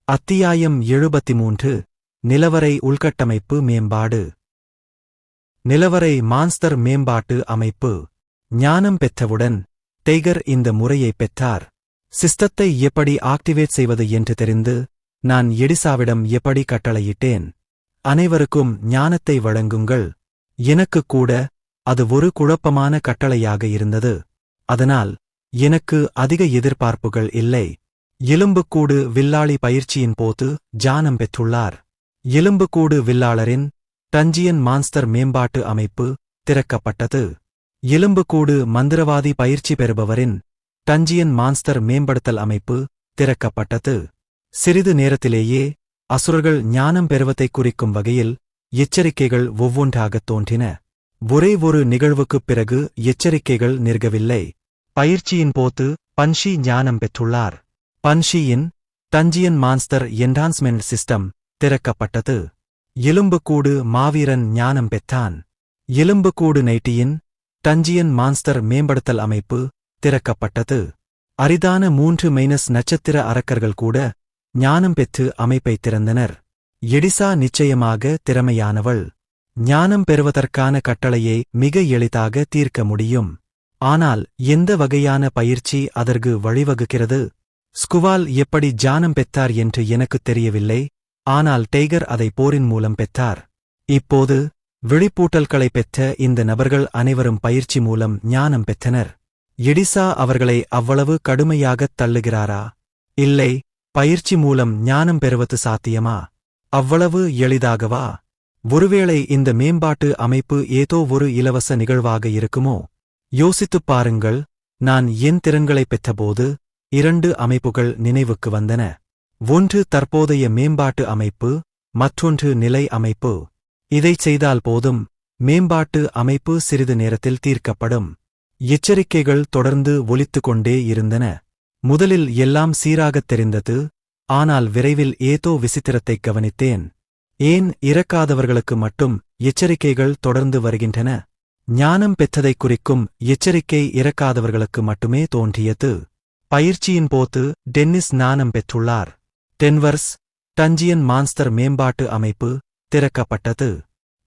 அத்தியாயம் 73 நிலவரை உள்கட்டமைப்பு மேம்பாடு. நிலவரை மான்ஸ்டர் மேம்பாட்டு அமைப்பு. ஞானம் பெற்றவுடன் டெய்கர் இந்த முறையை பெற்றார். சிஸ்டத்தை எப்படி ஆக்டிவேட் செய்வது என்று தெரிந்து நான் எடிசாவிடம் எப்படி கட்டளையிட்டேன். அனைவருக்கும் ஞானத்தை வழங்குங்கள். எனக்குக் கூட அது ஒரு குழப்பமான கட்டளையாக இருந்தது. அதனால் எனக்கு அதிக எதிர்பார்ப்புகள் இல்லை. எலும்புக்கூடு வில்லாளி பயிற்சியின் போது ஞானம் பெற்றுள்ளார். எலும்புக்கூடு வில்லாளரின் டஞ்சியன் மான்ஸ்டர் மேம்பாட்டு அமைப்பு திறக்கப்பட்டது. எலும்புக்கூடு மந்திரவாதி பயிற்சி பெறுபவரின் டஞ்சியன் மான்ஸ்டர் மேம்படுத்தல் அமைப்பு திறக்கப்பட்டது. சிறிது நேரத்திலேயே அசுரர்கள் ஞானம் பெறுவதைக் குறிக்கும் வகையில் எச்சரிக்கைகள் ஒவ்வொன்றாகத் தோன்றின. ஒரே ஒரு நிகழ்வுக்குப் பிறகு எச்சரிக்கைகள் நிற்கவில்லை. பயிற்சியின் போது பன்ஷி ஞானம் பெற்றுள்ளார். பன்ஷியின் டஞ்சியன் மான்ஸ்டர் என்ஹான்ஸ்மென்ட் சிஸ்டம் திறக்கப்பட்டது. எலும்புக்கூடு மாவீரன் ஞானம் பெற்றான். எலும்புக்கூடு நைட்டியின் டஞ்சியன் மான்ஸ்டர் மேம்படுத்தல் அமைப்பு திறக்கப்பட்டது. அரிதான 3- நட்சத்திர அரக்கர்கள் கூட ஞானம் பெற்று அமைப்பை திறந்தனர். எடிசா நிச்சயமாக திறமையானவள். ஞானம் பெறுவதற்கான கட்டளையை மிக எளிதாக தீர்க்க முடியும். ஆனால் எந்த வகையான பயிற்சி அதற்கு வழிவகுக்கிறது? ஸ்குவால் எப்படி ஞானம் பெற்றார் என்று எனக்குத் தெரியவில்லை. ஆனால் டெய்கர் அதை போரின் மூலம் பெற்றார். இப்போது விழிப்பூட்டல்களைப் பெற்ற இந்த நபர்கள் அனைவரும் பயிற்சி மூலம் ஞானம் பெற்றனர். எடிசா அவர்களை அவ்வளவு கடுமையாகத் தள்ளுகிறாரா? இல்லை. பயிற்சி மூலம் ஞானம் பெறுவது சாத்தியமா? அவ்வளவு எளிதாகவா? ஒருவேளை இந்த மேம்பாட்டு அமைப்பு ஏதோ ஒரு இலவச நிகழ்வாக இருக்குமோ? யோசித்துப் பாருங்கள். நான் என் திறன்களைப் பெற்றபோது 2 அமைப்புகள் நினைவுக்கு வந்தன. ஒன்று தற்போதைய மேம்பாட்டு அமைப்பு, மற்றொன்று நிலை அமைப்பு. இதைச் செய்தால் போதும், மேம்பாட்டு அமைப்பு சிறிது நேரத்தில் தீர்க்கப்படும். எச்சரிக்கைகள் தொடர்ந்து ஒலித்துக் கொண்டே இருந்தன. முதலில் எல்லாம் சீராகத் தெரிந்தது. ஆனால் விரைவில் ஏதோ விசித்திரத்தைக் கவனித்தேன். ஏன் இறக்காதவர்களுக்கு மட்டும் எச்சரிக்கைகள் தொடர்ந்து வருகின்றன? ஞானம் பெற்றதைக் குறிக்கும் எச்சரிக்கை இறக்காதவர்களுக்கு மட்டுமே தோன்றியது. பயிற்சியின் போது டென்னிஸ் ஞானம் பெற்றுள்ளார். டென்வர்ஸ் டஞ்சியன் மான்ஸ்டர் மேம்பாட்டு அமைப்பு திறக்கப்பட்டது.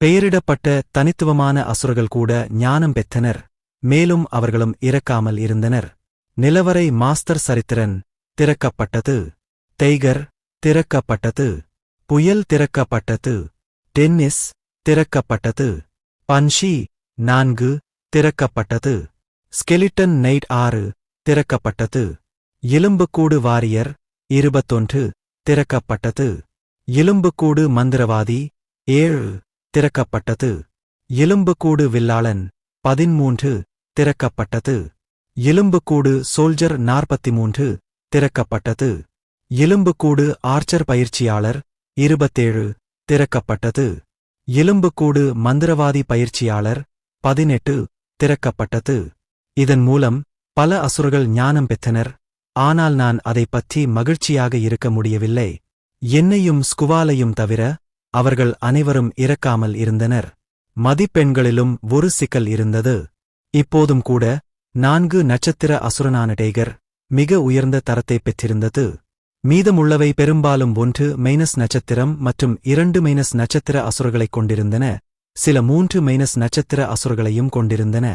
பெயரிடப்பட்ட தனித்துவமான அசுரர்கள் கூட ஞானம் பெற்றனர். மேலும் அவர்களும் இறக்காமல் இருந்தனர். நிலவரை மாஸ்டர் சரித்திரன் திறக்கப்பட்டது. டெய்கர் திறக்கப்பட்டது. புயல் திறக்கப்பட்டது. டென்னிஸ் திறக்கப்பட்டது. பன்ஷி 4 திறக்கப்பட்டது. ஸ்கெலிட்டன் நைட் 6 திறக்கப்பட்டது. எலும்புக்கூடு வாரியர் 21 திறக்கப்பட்டது. எலும்புக்கூடு மந்திரவாதி 7 திறக்கப்பட்டது. எலும்புக்கூடு வில்லாளன் 13 திறக்கப்பட்டது. எலும்புக்கூடு சோல்ஜர் 43 திறக்கப்பட்டது. எலும்புக்கூடு ஆர்ச்சர் பயிற்சியாளர் 27 திறக்கப்பட்டது. எலும்புக்கூடு மந்திரவாதி பயிற்சியாளர் 18 திறக்கப்பட்டது. இதன் மூலம் பல அசுரர்கள் ஞானம் பெற்றனர். ஆனால் நான் அதைப் பற்றி மகிழ்ச்சியாக இருக்க முடியவில்லை. என்னையும் ஸ்குவாலையும் தவிர அவர்கள் அனைவரும் இறக்காமல் இருந்தனர். மதிப்பெண்களிலும் ஒரு சிக்கல் இருந்தது. இப்போதும் கூட 4 நட்சத்திர அசுரனான டெய்கர் மிக உயர்ந்த தரத்தைப் பெற்றிருந்தது. மீதமுள்ளவை பெரும்பாலும் 1- நட்சத்திரம் மற்றும் 2- நட்சத்திர அசுரர்களைக் கொண்டிருந்தன. சில 3- நட்சத்திர அசுரர்களையும் கொண்டிருந்தன.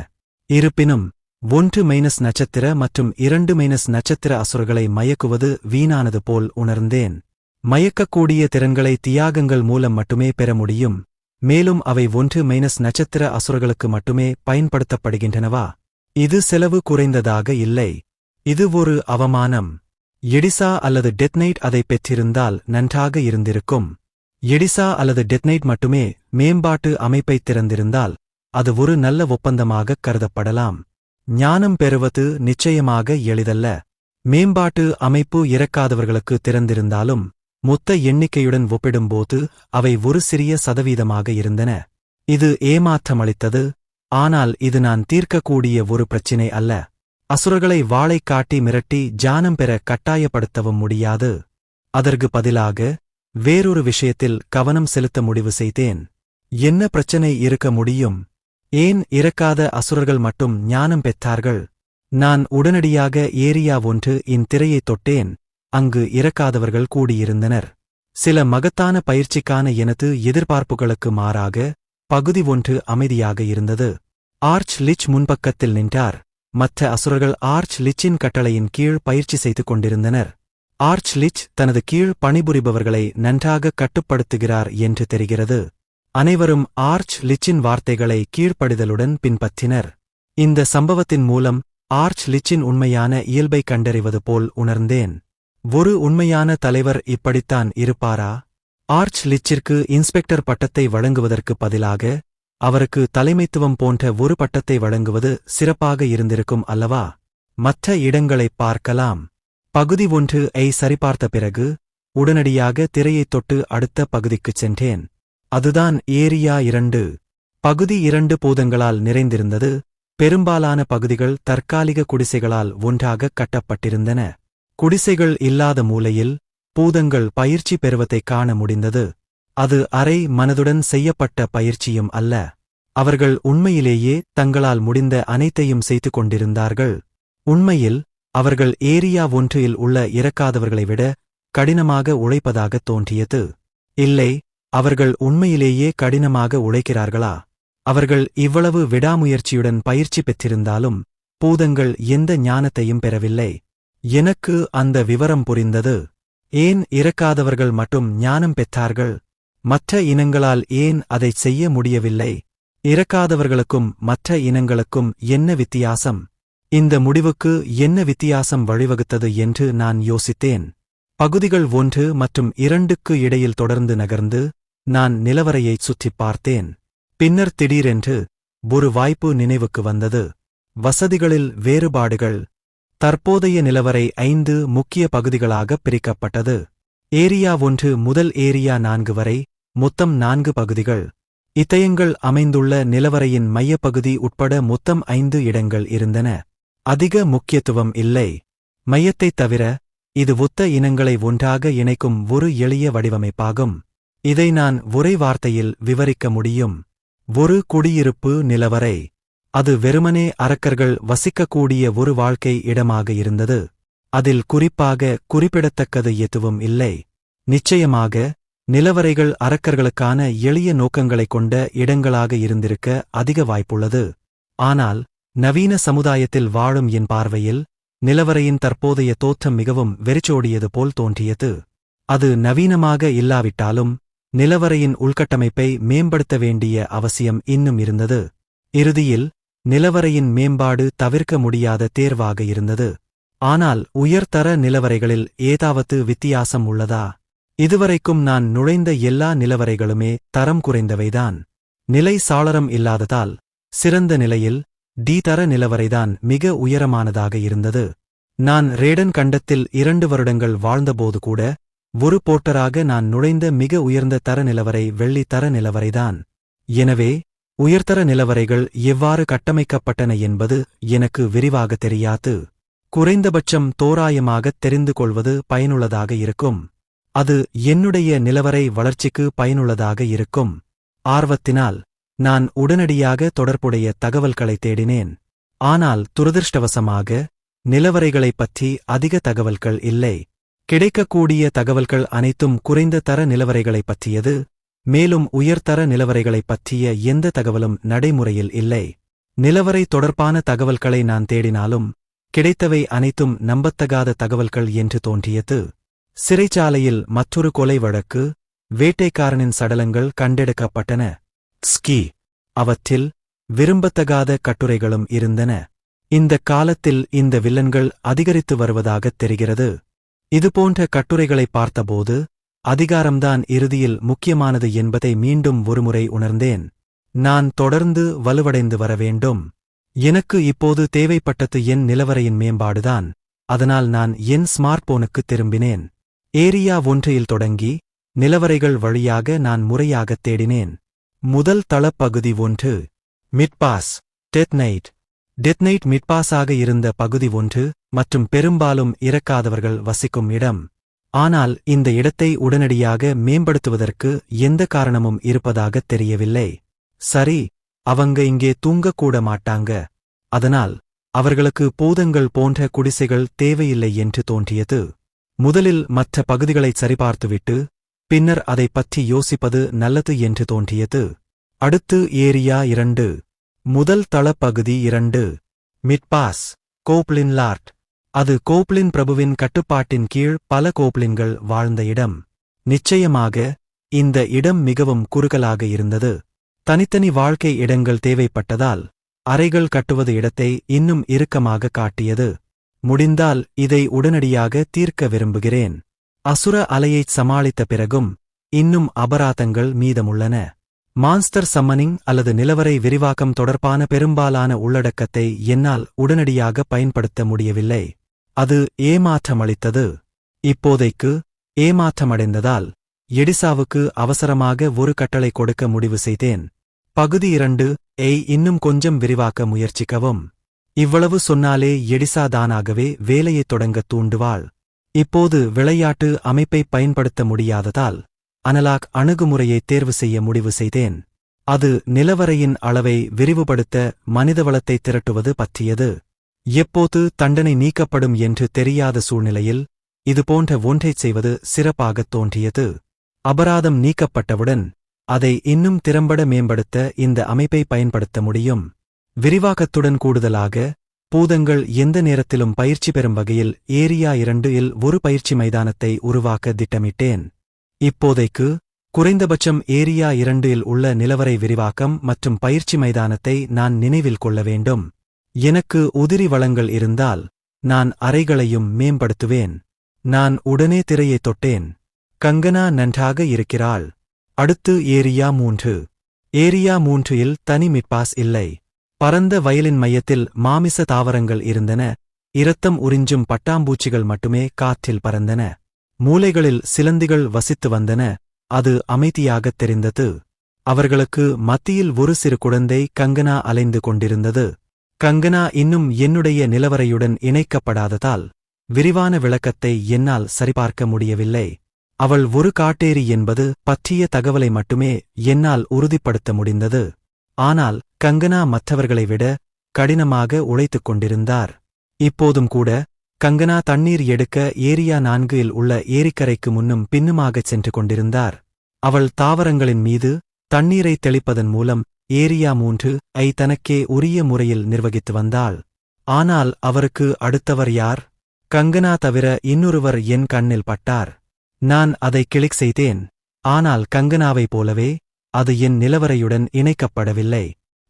இருப்பினும் 1- நட்சத்திர மற்றும் 2- நட்சத்திர அசுரர்களை மயக்குவது வீணானது போல் உணர்ந்தேன். மயக்கக்கூடிய திறன்களை தியாகங்கள் மூலம் மட்டுமே பெற முடியும். மேலும் அவை 1- நட்சத்திர அசுரர்களுக்கு மட்டுமே பயன்படுத்தப்படுகின்றனவா? இது செலவு குறைந்ததாக இல்லை. இது ஒரு அவமானம். எடிசா அல்லது டெத் நைட் அதை பெற்றிருந்தால் நன்றாக இருந்திருக்கும். எடிசா அல்லது டெத் நைட் மட்டுமே மேம்பாட்டு அமைப்பைத் திறந்திருந்தால் அது ஒரு நல்ல ஒப்பந்தமாகக் கருதப்படலாம். ஞானம் பெறுவது நிச்சயமாக எளிதல்ல. மேம்பாட்டு அமைப்பு இறக்காதவர்களுக்கு திறந்திருந்தாலும் மொத்த எண்ணிக்கையுடன் ஒப்பிடும்போது அவை ஒரு சிறிய சதவீதமாக இருந்தன. இது ஏமாற்றமளித்தது. ஆனால் இது நான் தீர்க்கக்கூடிய ஒரு பிரச்சினை அல்ல. அசுரர்களை வாளை காட்டி மிரட்டி ஞானம் பெற கட்டாயப்படுத்தவும் முடியாது. அதற்கு பதிலாக வேறொரு விஷயத்தில் கவனம் செலுத்த முடிவு செய்தேன். என்ன பிரச்சனை இருக்க முடியும்? ஏன் இறக்காத அசுரர்கள் மட்டும் ஞானம் பெற்றார்கள்? நான் உடனடியாக ஏரியா 1 இன் திரையைத் தொட்டேன். அங்கு இறக்காதவர்கள் கூடியிருந்தனர். சில மகத்தான பயிற்சிக்கான எனது எதிர்பார்ப்புகளுக்கு மாறாக பகுதி 1 அமைதியாக இருந்தது. ஆர்ச் லிச் முன்பக்கத்தில் நின்றார். மற்ற அசுரர்கள் ஆர்ச் லிச்சின் கட்டளையின் கீழ் பயிற்சி செய்து கொண்டிருந்தனர். ஆர்ச் லிச் தனது கீழ் பணிபுரிபவர்களை நன்றாக கட்டுப்படுத்துகிறார் என்று தெரிகிறது. அனைவரும் ஆர்ச் லிச்சின் வார்த்தைகளை கீழ்ப்படிதலுடன் பின்பற்றினர். இந்த சம்பவத்தின் மூலம் ஆர்ச் லிச்சின் உண்மையான இயல்பை கண்டறிவது போல் உணர்ந்தேன். ஒரு உண்மையான தலைவர் இப்படித்தான் இருப்பாரா? ஆர்ச் லிச்சிற்கு இன்ஸ்பெக்டர் பட்டத்தை வழங்குவதற்கு பதிலாக அவருக்கு தலைமைத்துவம் போன்ற ஒரு பட்டத்தை வழங்குவது சிறப்பாக இருந்திருக்கும் அல்லவா? மற்ற இடங்களைப் பார்க்கலாம். பகுதி 1ஐ சரிபார்த்த பிறகு உடனடியாக திரையைத் தொட்டு அடுத்த பகுதிக்குச் சென்றேன். அதுதான் ஏரியா 2. பகுதி 2 பூதங்களால் நிறைந்திருந்தது. பெரும்பாலான பகுதிகள் தற்காலிக குடிசைகளால் ஒன்றாக கட்டப்பட்டிருந்தன. குடிசைகள் இல்லாத மூலையில் பூதங்கள் பயிற்சி பெறுவதைக் காண முடிந்தது. அது அரை மனதுடன் செய்யப்பட்ட பயிற்சியும் அல்ல. அவர்கள் உண்மையிலேயே தங்களால் முடிந்த அனைத்தையும் செய்து கொண்டிருந்தார்கள். உண்மையில் அவர்கள் ஏரியா 1இல் உள்ள இறக்காதவர்களை விட கடினமாக உழைப்பதாகத் தோன்றியது. இல்லை, அவர்கள் உண்மையிலேயே கடினமாக உழைக்கிறார்களா? அவர்கள் இவ்வளவு விடாமுயற்சியுடன் பயிற்சி பெற்றிருந்தாலும் பூதங்கள் எந்த ஞானத்தையும் பெறவில்லை. எனக்கு அந்த விவரம் புரிந்தது. ஏன் இறக்காதவர்கள் மட்டும் ஞானம் பெற்றார்கள்? மற்ற இனங்களால் ஏன் அதைச் செய்ய முடியவில்லை? இறக்காதவர்களுக்கும் மற்ற இனங்களுக்கும் என்ன வித்தியாசம்? இந்த முடிவுக்கு என்ன வித்தியாசம் வழிவகுத்தது என்று நான் யோசித்தேன். பகுதிகள் 1 மற்றும் 2க்கு இடையில் தொடர்ந்து நகர்ந்து நான் நிலவரையைச் சுற்றிப் பார்த்தேன். பின்னர் திடீரென்று ஒரு வாய்ப்பு நினைவுக்கு வந்தது. வசதிகளில் வேறுபாடுகள். தற்போதைய நிலவரை 5 முக்கிய பகுதிகளாகப் பிரிக்கப்பட்டது. ஏரியா 1 முதல் ஏரியா 4 வரை மொத்தம் 4 பகுதிகள். இத்தயங்கள் அமைந்துள்ள நிலவரையின் மையப்பகுதி உட்பட மொத்தம் 5 இடங்கள் இருந்தன. அதிக முக்கியத்துவம் இல்லை. மையத்தைத் தவிர இது ஒத்த இனங்களை ஒன்றாக இணைக்கும் ஒரு எளிய வடிவமைப்பாகும். இதை நான் ஒரே வார்த்தையில் விவரிக்க முடியும். ஒரு குடியிருப்பு நிலவரை. அது வெறுமனே அரக்கர்கள் வசிக்கக்கூடிய ஒரு வாழ்க்கை இடமாக இருந்தது. அதில் குறிப்பாக குறிப்பிடத்தக்கது எதுவும் இல்லை. நிச்சயமாக நிலவரைகள் அரக்கர்களுக்கான எளிய நோக்கங்களைக் கொண்ட இடங்களாக இருந்திருக்க அதிக வாய்ப்புள்ளது. ஆனால் நவீன சமுதாயத்தில் வாழும் என் பார்வையில் நிலவரையின் தற்போதைய தோற்றம் மிகவும் வெறிச்சோடியது போல் தோன்றியது. அது நவீனமாக இல்லாவிட்டாலும் நிலவரையின் உள்கட்டமைப்பை மேம்படுத்த வேண்டிய அவசியம் இன்னும் இருந்தது. இறுதியில் நிலவரையின் மேம்பாடு தவிர்க்க முடியாத தேர்வாக இருந்தது. ஆனால் உயர்தர நிலவரைகளில் ஏதாவது வித்தியாசம் உள்ளதா? இதுவரைக்கும் நான் நுழைந்த எல்லா நிலவரைகளுமே தரம் குறைந்தவைதான். நிலை சாளரம் இல்லாததால் சிறந்த நிலையில் தர நிலவரைதான் மிக உயரமானதாக இருந்தது. நான் ரேடன் கண்டத்தில் 2 வருடங்கள் வாழ்ந்தபோது கூட ஒரு போர்ட்டராக நான் நுழைந்த மிக உயர்ந்த தர நிலவரை வெள்ளி தர நிலவரைதான். எனவே உயர்தர நிலவரைகள் எவ்வாறு கட்டமைக்கப்பட்டன என்பது எனக்கு விரிவாக தெரியாது. குறைந்தபட்சம் தோராயமாகத் தெரிந்து கொள்வது பயனுள்ளதாக இருக்கும். அது என்னுடைய நிலவரை வளர்ச்சிக்கு பயனுள்ளதாக இருக்கும். ஆர்வத்தினால் நான் உடனடியாக தொடர்புடைய தகவல்களைத் தேடினேன். ஆனால் துரதிர்ஷ்டவசமாக நிலவரைகளைப் பற்றி அதிக தகவல்கள் இல்லை. கிடைக்கக்கூடிய தகவல்கள் அனைத்தும் குறைந்த தர நிலவரைகளைப் பற்றியது. மேலும் உயர்தர நிலவரைகளைப் பற்றிய எந்த தகவலும் நடைமுறையில் இல்லை. நிலவரை தொடர்பான தகவல்களை நான் தேடினாலும் கிடைத்தவை அனைத்தும் நம்பத்தகாத தகவல்கள் என்று தோன்றியது. சிறைச்சாலையில் மற்றொரு கொலை வழக்கு, வேட்டைக்காரனின் சடலங்கள் கண்டெடுக்கப்பட்டன. ஸ்கி. அவற்றில் விரும்பத்தகாத கட்டுரைகளும் இருந்தன. இந்த காலத்தில் இந்த வில்லன்கள் அதிகரித்து வருவதாகத் தெரிகிறது. இதுபோன்ற கட்டுரைகளைப் பார்த்தபோது அதிகாரம்தான் இறுதியில் முக்கியமானது என்பதை மீண்டும் ஒருமுறை உணர்ந்தேன். நான் தொடர்ந்து வலுவடைந்து வர வேண்டும். எனக்கு இப்போது தேவைப்பட்டது என் நிலவரையின் மேம்பாடுதான். அதனால் நான் என் ஸ்மார்ட்போனுக்கு திரும்பினேன். ஏரியா 1இல் தொடங்கி நிலவரைகள் வழியாக நான் முறையாகத் தேடினேன். முதல் தளப்பகுதி 1. மிட்பாஸ். டெத்நைட். டெத்நைட் மிட்பாஸாக இருந்த பகுதி 1 மற்றும் பெரும்பாலும் இறக்காதவர்கள் வசிக்கும் இடம். ஆனால் இந்த இடத்தை உடனடியாக மேம்படுத்துவதற்கு எந்த காரணமும் இருப்பதாகத் தெரியவில்லை. சரி, அவங்க இங்கே தூங்கக்கூட மாட்டாங்க. அதனால் அவர்களுக்கு பூதங்கள் போன்ற குடிசைகள் தேவையில்லை என்று தோன்றியது. முதலில் மற்ற பகுதிகளைச் சரிபார்த்துவிட்டு பின்னர் அதைப் பற்றி யோசிப்பது நல்லது என்று தோன்றியது. அடுத்து ஏரியா 2. முதல் தளப்பகுதி 2. மிட்பாஸ், கோப்லின் லார்ட். அது கோப்லின் பிரபுவின் கட்டுப்பாட்டின் கீழ் பல கோப்லின்கள் வாழ்ந்த இடம். நிச்சயமாக இந்த இடம் மிகவும் குறுகலாக இருந்தது. தனித்தனி வாழ்க்கை இடங்கள் தேவைப்பட்டதால் அறைகள் கட்டுவது இடத்தை இன்னும் இறுக்கமாக காட்டியது. முடிந்தால் இதை உடனடியாக தீர்க்க விரும்புகிறேன். அசுர அலையைச் சமாளித்த பிறகும் இன்னும் அபராதங்கள் மீதமுள்ளன. மான்ஸ்டர் சம்மனிங் அல்லது நிலவரை விரிவாக்கம் தொடர்பான பெரும்பாலான உள்ளடக்கத்தை என்னால் உடனடியாக பயன்படுத்த முடியவில்லை. அது ஏமாற்றமளித்தது. இப்போதைக்கு ஏமாற்றமடைந்ததால் எடிசாவுக்கு அவசரமாக ஒரு கட்டளை கொடுக்க முடிவு செய்தேன். பகுதி 2 இன்னும் கொஞ்சம் விரிவாக்க முயற்சிக்கவும். இவ்வளவு சொன்னாலே எடிசா தானாகவே வேலையைத் தொடங்கத் தூண்டுவாள். இப்போது விளையாட்டு அமைப்பை பயன்படுத்த முடியாததால் அனலாக் அணுகுமுறையை தேர்வு செய்ய முடிவு செய்தேன். அது நிலவரையின் அளவை விரிவுபடுத்த மனிதவளத்தை திரட்டுவது பற்றியது. எப்போது தண்டனை நீக்கப்படும் என்று தெரியாத சூழ்நிலையில் இதுபோன்ற ஒன்றைச் செய்வது சிறப்பாகத் தோன்றியது. அபராதம் நீக்கப்பட்டவுடன் அதை இன்னும் திறம்பட மேம்படுத்த இந்த அமைப்பை பயன்படுத்த முடியும். விரிவாக்கத்துடன் கூடுதலாக பூதங்கள் எந்த நேரத்திலும் பயிற்சி பெறும் வகையில் ஏரியா 2 ஒரு பயிற்சி மைதானத்தை உருவாக்க திட்டமிட்டேன். இப்போதைக்கு குறைந்தபட்சம் ஏரியா 2 உள்ள நிலவரை விரிவாக்கம் மற்றும் பயிற்சி மைதானத்தை நான் நினைவில் கொள்ள வேண்டும். எனக்கு உதிரி வளங்கள் இருந்தால் நான் அறைகளையும் மேம்படுத்துவேன். நான் உடனே திரையைத் தொட்டேன். கங்கனா நன்றாக இருக்கிறாள். அடுத்து ஏரியா 3. ஏரியா 3 தனி மிட்பாஸ் இல்லை. பரந்த வயலின் மையத்தில் மாமிச தாவரங்கள் இருந்தன. இரத்தம் உறிஞ்சும் பட்டாம்பூச்சிகள் மட்டுமே காற்றில் பறந்தன. மூலைகளில் சிலந்திகள் வசித்து வந்தன. அது அமைதியாகத் தெரிந்தது. அவர்களுக்கு மத்தியில் ஒரு சிறு குழந்தை கங்கனா அலைந்து கொண்டிருந்தது. கங்கனா இன்னும் என்னுடைய நிலவரையுடன் இணைக்கப்படாததால் விரிவான விளக்கத்தை என்னால் சரிபார்க்க முடியவில்லை. அவள் ஒரு காட்டேரி என்பது பற்றிய தகவலை மட்டுமே என்னால் உறுதிப்படுத்த முடிந்தது. ஆனால் கங்கனா மற்றவர்களை விட கடினமாக உழைத்துக் கொண்டிருந்தார். இப்போதும் கூட கங்கனா தண்ணீர் எடுக்க ஏரியா 4 உள்ள ஏரிக்கரைக்கு முன்னும் பின்னுமாகச் சென்று கொண்டிருந்தார். அவள் தாவரங்களின் மீது தண்ணீரை தெளிப்பதன் மூலம் ஏரியா 3 தனக்கே உரிய முறையில் நிர்வகித்து வந்தாள். ஆனால் அவருக்கு அடுத்தவர் யார்? கங்கனா தவிர இன்னொருவர் என் கண்ணில் பட்டார். நான் அதை கிளிக் செய்தேன். ஆனால் கங்கனாவைப் போலவே அது என் நிலவரையுடன் இணைக்கப்படவில்லை.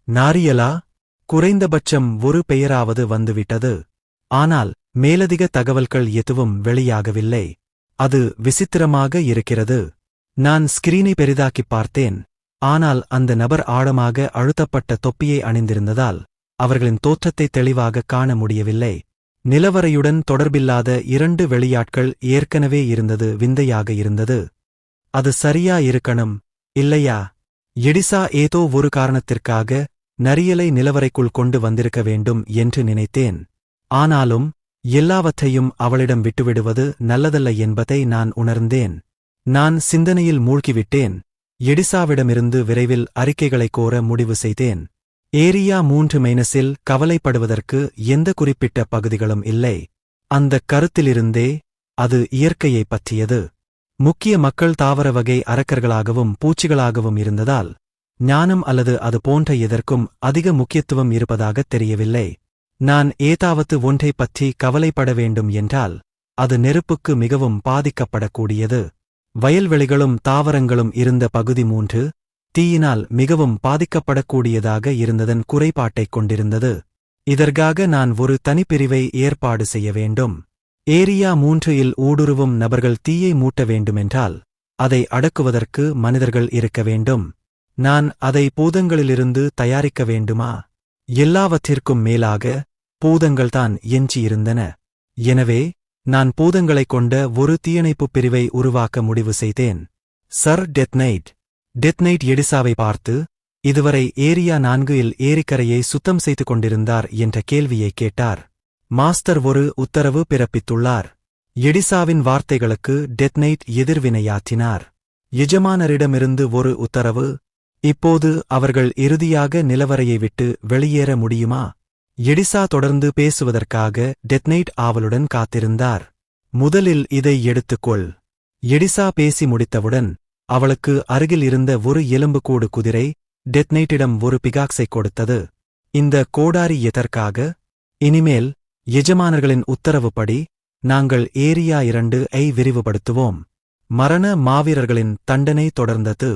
நாரியலா? குறைந்தபட்சம் ஒரு பெயராவது வந்துவிட்டது. ஆனால் மேலதிக தகவல்கள் எதுவும் வெளியாகவில்லை. அது விசித்திரமாக இருக்கிறது. நான் ஸ்கிரீனை பெரிதாக்கிப் பார்த்தேன். ஆனால் அந்த நபர் ஆழமாக அழுத்தப்பட்ட தொப்பியை அணிந்திருந்ததால் அவர்களின் தோற்றத்தை தெளிவாக காண முடியவில்லை. நிலவரையுடன் தொடர்பில்லாத 2 வெளியாட்கள் ஏற்கனவே இருந்தது விந்தையாக இருந்தது. அது சரியா இருக்கணும், இல்லையா? எடிசா ஏதோ ஒரு காரணத்திற்காக நரியலை நிலவரைக்குள் கொண்டு வந்திருக்க வேண்டும் என்று நினைத்தேன். ஆனாலும் எல்லாவற்றையும் அவளிடம் விட்டுவிடுவது நல்லதல்ல என்பதை நான் உணர்ந்தேன். நான் சிந்தனையில் மூழ்கிவிட்டேன். எடிசாவிடமிருந்து விரைவில் அறிக்கைகளை கோர முடிவு செய்தேன். ஏரியா 3 கவலைப்படுவதற்கு எந்த குறிப்பிட்ட பகுதிகளும் இல்லை. அந்தக் கருத்திலிருந்தே அது இயற்கையைப் பற்றியது. முக்கிய மக்கள் தாவர வகை அரக்கர்களாகவும் பூச்சிகளாகவும் இருந்ததால் ஞானம் அல்லது அது போன்ற எதற்கும் அதிக முக்கியத்துவம் இருப்பதாகத் தெரியவில்லை. நான் ஏதாவது ஒன்றைப் பற்றி கவலைப்பட வேண்டும் என்றால் அது நெருப்புக்கு மிகவும் பாதிக்கப்படக்கூடியது. வயல்வெளிகளும் தாவரங்களும் இருந்த பகுதி 3 தீயினால் மிகவும் பாதிக்கப்படக்கூடியதாக இருந்ததன் குறைபாட்டைக் கொண்டிருந்தது. இதற்காக நான் ஒரு தனிப்பிரிவை ஏற்பாடு செய்ய வேண்டும். ஏரியா 3 ஊடுருவும் நபர்கள் தீயை மூட்ட வேண்டுமென்றால் அதை அடக்குவதற்கு மனிதர்கள் இருக்க வேண்டும். நான் அதை பூதங்களிலிருந்து தயாரிக்க வேண்டுமா? எல்லாவற்றிற்கும் மேலாக பூதங்கள்தான் எஞ்சியிருந்தன. எனவே நான் பூதங்களைக் கொண்ட ஒரு தீயணைப்புப் பிரிவை உருவாக்க முடிவு செய்தேன். சர் டெத்னைட் எடிசாவை பார்த்து இதுவரை ஏரியா 4 ஏரிக்கரையை சுத்தம் செய்து கொண்டிருந்தார் என்ற கேள்வியை கேட்டார். மாஸ்டர் ஒரு உத்தரவு பிறப்பித்துள்ளார். எடிசாவின் வார்த்தைகளுக்கு டெத்னைட் எதிர்வினையாற்றினார். எஜமானரிடமிருந்து ஒரு உத்தரவு. இப்போது அவர்கள் இறுதியாக நிலவரையை விட்டு வெளியேற முடியுமா? எடிசா தொடர்ந்து பேசுவதற்காக டெத்னைட் ஆவலுடன் காத்திருந்தார். முதலில் இதை எடுத்துக்கொள். எடிசா பேசி முடித்தவுடன் அவளுக்கு அருகில் இருந்த ஒரு எலும்புக்கூடு குதிரை டெத்னைட்டிடம் ஒரு பிகாக்ஸை கொடுத்தது. இந்த கோடாரி எதற்காக? இனிமேல் எஜமானர்களின் உத்தரவுப்படி நாங்கள் ஏரியா 2 ஐ விரிவுபடுத்துவோம். மரண மாவீரர்களின் தண்டனை தொடர்ந்தது.